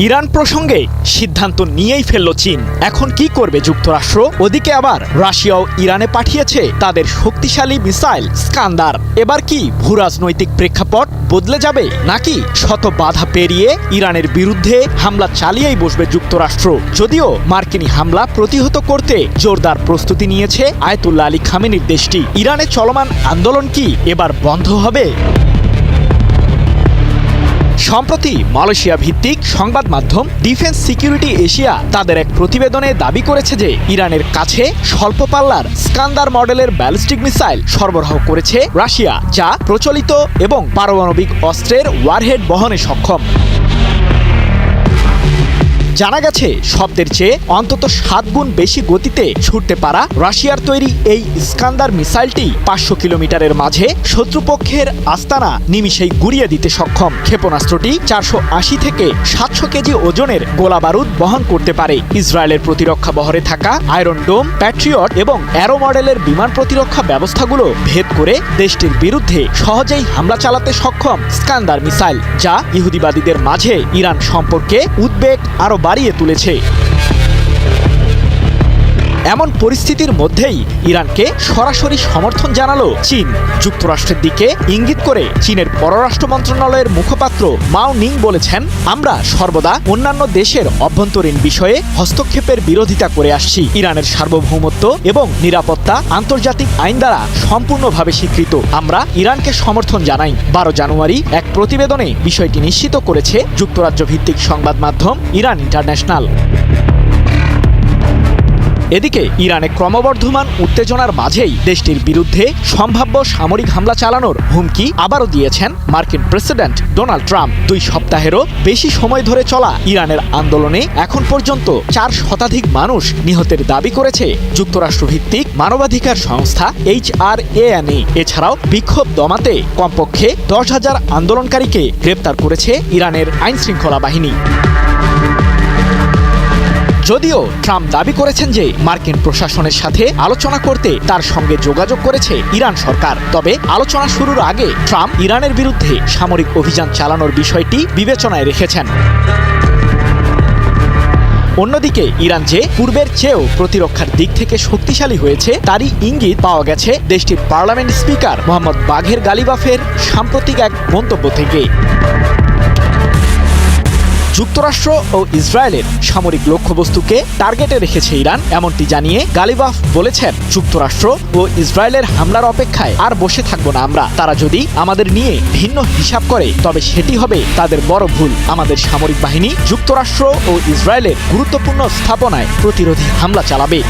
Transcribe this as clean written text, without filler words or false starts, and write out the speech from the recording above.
Iran প্রসঙ্গে সিদ্ধান্ত নিয়েই ফেলল চীন। এখন কি করবে যুক্তরাষ্ট্র? ওদিকে আবার রাশিয়াও ইরানে পাঠিয়েছে তাদের শক্তিশালী মিসাইল স্কান্দার। এবার কি ভূরাজনৈতিক প্রেক্ষাপট বদলে যাবে, নাকি শত বাধা পেরিয়ে ইরানের বিরুদ্ধে হামলা চালিয়েই বসবে যুক্তরাষ্ট্র? যদিও মার্কিনী হামলা প্রতিহত করতে জোরদার প্রস্তুতি নিয়েছে আয়াতুল্লাহ আলী খামেনির দেশটি। ইরানে চলমান আন্দোলন কি এবার বন্ধ হবে? সম্প্রতি মালয়েশিয়া ভিত্তিক সংবাদ মাধ্যম ডিফেন্স সিকিউরিটি এশিয়া তাদের এক প্রতিবেদনে দাবি করেছে যে ইরানের কাছে স্বল্প পাল্লার স্কান্দার মডেলের ব্যালিস্টিক মিসাইল সরবরাহ করেছে রাশিয়া, যা প্রচলিত এবং পারমাণবিক অস্ত্রের ওয়ারহেড বহনে সক্ষম। জানা গেছে শব্দের চেয়ে অন্তত 7 গুণ বেশি গতিতে ছুটতে পারা রাশিয়ার তৈরি এই স্কান্দার মিসাইলটি 500 কিলোমিটারের মাঝে শত্রুপক্ষের আস্তানা নিমিষেই গুড়িয়ে দিতে সক্ষম। ক্ষেপণাস্ত্রটি 480 থেকে 700 কেজি ওজনের গোলা বারুদ বহন করতে পারে। ইসরায়েলের প্রতিরক্ষা বহরে থাকা আয়রন ডোম, প্যাট্রিয়ট এবং অ্যারো মডেলের বিমান প্রতিরক্ষা ব্যবস্থাগুলো ভেদ করে দেশটির বিরুদ্ধে সহজেই হামলা চালাতে সক্ষম স্কান্দার মিসাইল, যা ইহুদিবাদীদের মাঝে ইরান সম্পর্কে উদ্বেগ আরো বাড়িয়ে তুলেছে। এমন পরিস্থিতির মধ্যেই ইরানকে সরাসরি সমর্থন জানালো চীন। যুক্তরাষ্ট্রের দিকে ইঙ্গিত করে চীনের পররাষ্ট্র মন্ত্রণালয়ের মুখপাত্র মাও নিং বলেছেন, আমরা সর্বদা অন্যান্য দেশের অভ্যন্তরীণ বিষয়ে হস্তক্ষেপের বিরোধিতা করে আসছি। ইরানের সার্বভৌমত্ব এবং নিরাপত্তা আন্তর্জাতিক আইন দ্বারা সম্পূর্ণভাবে স্বীকৃত। আমরা ইরানকে সমর্থন জানাই। 12 জানুয়ারি এক প্রতিবেদনে বিষয়টি নিশ্চিত করেছে যুক্তরাজ্য ভিত্তিক সংবাদ মাধ্যম ইরান ইন্টারন্যাশনাল। এদিকে ইরানে ক্রমবর্ধমান উত্তেজনার মাঝেই দেশটির বিরুদ্ধে সম্ভাব্য সামরিক হামলা চালানোর হুমকি আবারও দিয়েছেন মার্কিন প্রেসিডেন্ট ডোনাল্ড ট্রাম্প। 2 সপ্তাহেরও বেশি সময় ধরে চলা ইরানের আন্দোলনে এখন পর্যন্ত 4 শতাধিক মানুষ নিহতের দাবি করেছে যুক্তরাষ্ট্রভিত্তিক মানবাধিকার সংস্থা HRANA। এছাড়াও বিক্ষোভ দমাতে কমপক্ষে 10,000 আন্দোলনকারীকে গ্রেপ্তার করেছে ইরানের আইনশৃঙ্খলা বাহিনী। যদিও ট্রাম্প দাবি করেছেন যে মার্কিন প্রশাসনের সাথে আলোচনা করতে তার সঙ্গে যোগাযোগ করেছে ইরান সরকার, তবে আলোচনা শুরুর আগে ট্রাম্প ইরানের বিরুদ্ধে সামরিক অভিযান চালানোর বিষয়টি বিবেচনায় রেখেছেন। অন্যদিকে ইরান যে পূর্বের চেয়েও প্রতিরক্ষার দিক থেকে শক্তিশালী হয়েছে তারই ইঙ্গিত পাওয়া গেছে দেশটির পার্লামেন্ট স্পিকার মোহাম্মদ বাঘের গালিবাফের সাম্প্রতিক এক মন্তব্য থেকে। যুক্তরাষ্ট্র ও ইসরায়েলের সামরিক লক্ষ্যবস্তুকে টার্গেটে রেখেছে ইরান, এমনটি জানিয়ে গালিবাফ বলেছেন, যুক্তরাষ্ট্র ও ইসরায়েলের হামলার অপেক্ষায় আর বসে থাকবো না আমরা। তারা যদি আমাদের নিয়ে ভিন্ন হিসাব করে তবে সেটি হবে তাদের বড় ভুল। আমাদের সামরিক বাহিনী যুক্তরাষ্ট্র ও ইসরায়েলের গুরুত্বপূর্ণ স্থাপনায় প্রতিরোধী হামলা চালাবে।